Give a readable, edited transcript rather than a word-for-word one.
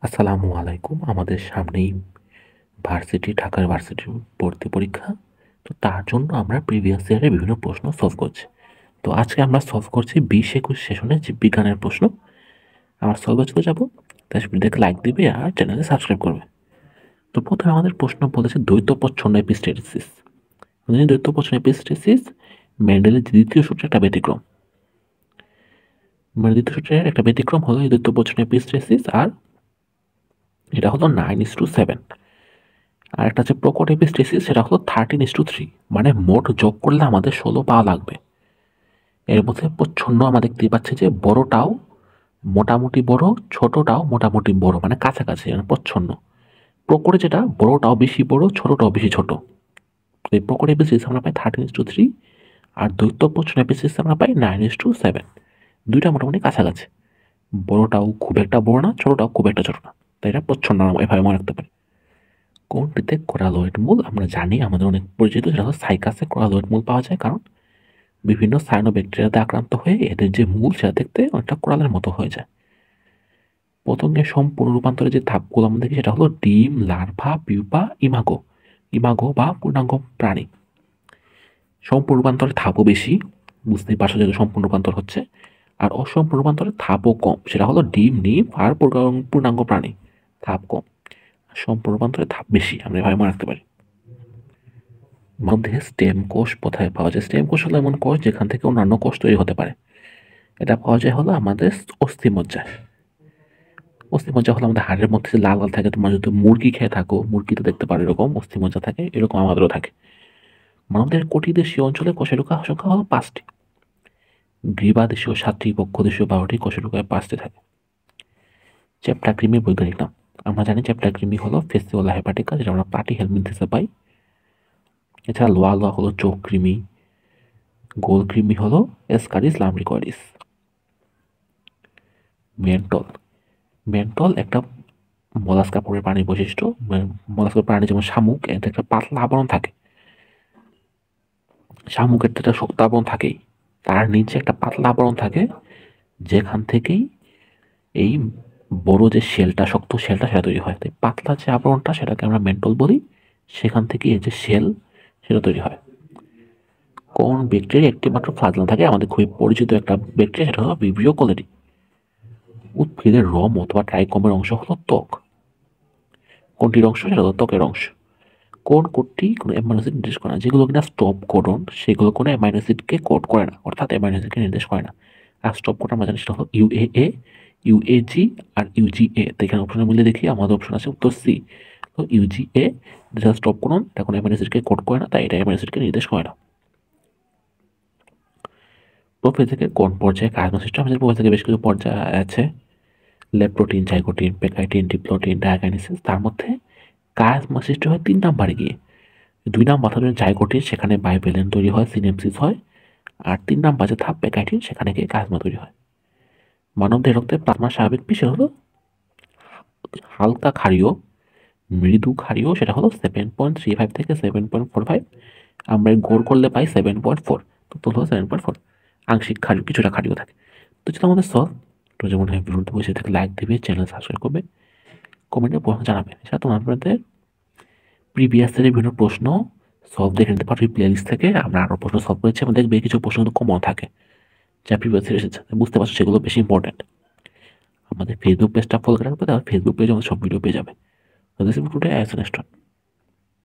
আসসালামু আলাইকুম। আমাদের সামনেই ঢাকার ভার্সিটির ভর্তি পরীক্ষা। তো তার জন্য আমরা প্রিভিয়াস ইয়ারের বিভিন্ন প্রশ্ন সলভ করছি। তো আজকে আমরা সলভ করছি 20-21 সেশনের যে বিজ্ঞানের প্রশ্ন। আমরা সলভে চলে যাবো। তাই ভিডিওকে লাইক দিবে আর চ্যানেলে সাবস্ক্রাইব করবে। তো প্রথমে আমাদের প্রশ্ন বলেছে দ্বৈত প্রচ্ছন্ন এপিস্টেসিস। দ্বৈত প্রচ্ছন্ন এপিস্টেসিস মেন্ডেলের দ্বিতীয় সূত্রের একটা ব্যতিক্রম। দ্বিতীয় সূত্রের একটা ব্যতিক্রম হলো এই দ্বৈত প্রচ্ছন্ন এপিস্টেসিস, আর এটা হলো 9:7। আর একটা হচ্ছে প্রকট এপিস্টেসিস, সেটা হলো 13:3। মানে মোট যোগ করলে আমাদের 16 পাওয়া লাগবে। এর মধ্যে প্রচ্ছন্ন আমরা দেখতেই পাচ্ছি যে বড়টাও মোটামুটি বড়, ছোটটাও মোটামুটি বড়, মানে কাছাকাছি, মানে প্রচ্ছন্ন। প্রকটে যেটা বড়টাও বেশি বড়, ছোটটাও বেশি ছোট। এই প্রকট এপিস্টেসিস আমরা পাই 13:3, আর দ্বৈত প্রচ্ছন্ন এপিস্টেসিস আমরা পাই 9:7। দুইটা মোটামুটি কাছাকাছি। বড়টাও খুব একটা বড় না, ছোটটাও খুব একটা ছোট না। তাই এটা প্রচ্ছন্ন আমরা এভাবে মনে রাখতে পারি। কোনটিতে কোরালয়েড মূল আমরা জানি, আমাদের অনেক পরিচিত, সেটা হলো সাইকাসে কোরালয়েড মূল পাওয়া যায়, কারণ বিভিন্ন সায়ানোব্যাকটেরিয়াতে আক্রান্ত হয়ে এদের যে মূল সেটা দেখতে অনেকটা কোরালের মতো হয়ে যায়। পতঙ্গের সম্পূর্ণ রূপান্তরের যে ধাপগুলো আমরা দেখি সেটা হলো ডিম, লার্ভা, পিউপা, ইমাগো। ইমাগো বা পূর্ণাঙ্গ প্রাণী। সম্পূর্ণ রূপান্তরের ধাপও বেশি, বুঝতেই পারছো যে সম্পূর্ণ রূপান্তর হচ্ছে। আর অসম্পূর্ণ রূপান্তরের ধাপও কম, সেটা হলো ডিম, নিম আর পূর্ণাঙ্গ প্রাণী। ধাপ কম, সম্পূর্ণ রূপান্তরের ধাপ বেশি, আমরা এভাবে মনে রাখতে পারি। মধ্যে স্টেম কোষ কোথায় পাওয়া যায়? স্টেম কোষ হলো এমন কোষ যেখান থেকে অন্যান্য কোষ তৈরি হতে পারে। এটা পাওয়া যায় হলো আমাদের অস্থিমজ্জায়। অস্থিমজ্জা হলো আমাদের হাড়ের মধ্যে যে লাল লাল থাকে, তোমরা যদি মুরগি খেয়ে থাকো, মুরগিতে দেখতে পারো এরকম অস্থিমজ্জা থাকে, এরকম আমাদেরও থাকে। মানবদের কটিদেশীয় অঞ্চলে কোষেরুকা সংখ্যা হলো 5টি। গ্রীবাদেশীয় 7টি, বক্ষদেশীয় 12টি, কোষেরুকায় 5টি থাকে। চ্যাপ্টা কৃমির বৈজ্ঞানিক নাম আমরা জানি, চ্যাপ্টা কৃমি হলো ফেসিওলা হেপাটিকা, যেটা আমরা প্লাটি হেলমিনথেসে পাই। এছাড়া লোয়া লোয়া হলো চোখ কৃমি। গোল কৃমি হলো এসকারিস লাম্ব্রিকয়েডিস। মেন্টল। মেন্টল একটা মলাস্কা পরের প্রাণীর বৈশিষ্ট্য। মলাস্কা প্রাণী যেমন শামুক, এতে একটা পাতলা আবরণ থাকে। শামুকের তো একটা শক্ত আবরণ থাকেই, তার নিচে একটা পাতলা আবরণ থাকে, যেখান থেকেই এই বড় যে শেলটা, শক্ত শেলটা, সেটা তৈরি হয়। তাই পাতলা যে আবরণটা, সেটাকে আমরা মেন্টল বলি। সেখান থেকে এই যে শেল, সেটা তৈরি হয়। কোন ব্যাকটেরিয়া একটি মাত্র ফ্লাজেলা থাকে? আমাদের খুবই পরিচিত একটা ব্যাকটেরিয়া, সেটা হলো ভিব্রিও কোলেরি। উদ্ভিদের রম অথবা ট্রাইকোমের অংশ হলো ত্বক। কোনটির অংশ? সেটা হলো ত্বকের অংশ। কোন কোডটি কোনো অ্যামাইনো অ্যাসিড নির্দেশ করে না? যেগুলো কিনা স্টপ কোডন, সেগুলো কোনো অ্যামাইনো অ্যাসিডকে কোড করে না, অর্থাৎ অ্যামাইনো অ্যাসিডকে নির্দেশ করে না। আর স্টপ কোড আমরা জানি সেটা হলো ইউএএ, ইউএজি আর ইউজিএ। তো এখানে অপশনের মধ্যে দেখি আমাদের অপশন আছে উত্তর সি। তো ইউজিএ যেটা স্টপ কোডন, এটা কোনো অ্যামাইনো অ্যাসিডকে কোড করে না, তাই এটা অ্যামাইনো অ্যাসিডকে নির্দেশ করে না। প্রোফেজ থেকে কোন পর্যায়ে কাজমা সিস্টেম? আমাদের প্রোফেজ থেকে বেশ কিছু পর্যায় আছে। Leptotene, zygotene, pachytene, diplotene, diakinesis. তার মধ্যে কাজমা সৃষ্টি হয় 3 নাম্বারে গিয়ে। 2 নাম্বার হলো জাইগোটিন, সেখানে বাইভ্যালেন্ট তৈরি হয়, সিনেপসিস হয়। আর 3 নাম্বার যে ধাপ পেকাইটিন, সেখানে গিয়ে কাজমা তৈরি হয়। মানবদেহ রক্তে প্লাজমার স্বাভাবিক পিস হলো হালকা ক্ষারীয়, মৃদু ক্ষারীয়, সেটা হলো 7.35 থেকে 7.45। আমরা গোল করলে পাই 7.4। তো হলো 7.4। আংশিক ক্ষারীয়, কিছুটা ক্ষারীয় থাকে। তো যেটা আমাদের সলভ। তো যেমন ভিডিওতে বসে থেকে লাইক দিবে, চ্যানেল সাবস্ক্রাইব করবে, কমেন্টে প্রশ্ন জানাবে। সেটা তোমাদের প্রিভিয়াস ইয়ারের বিভিন্ন প্রশ্ন সলভ দেখে নিতে পারো এই প্লেলিস্ট থেকে। আমরা আরও প্রশ্ন সলভ করেছি, আমাদের দেখবে কিছু প্রশ্ন কিন্তু কমন থাকে, যা প্রিভিয়াস ইয়ার এসেছে, বুঝতে পারছো সেগুলো বেশি ইম্পর্টেন্ট। আমাদের ফেসবুক পেজটা ফলো করে রাখবে, তাহলে ফেসবুক পেজে আমাদের সব ভিডিও পেয়ে যাবে। তো this is today as an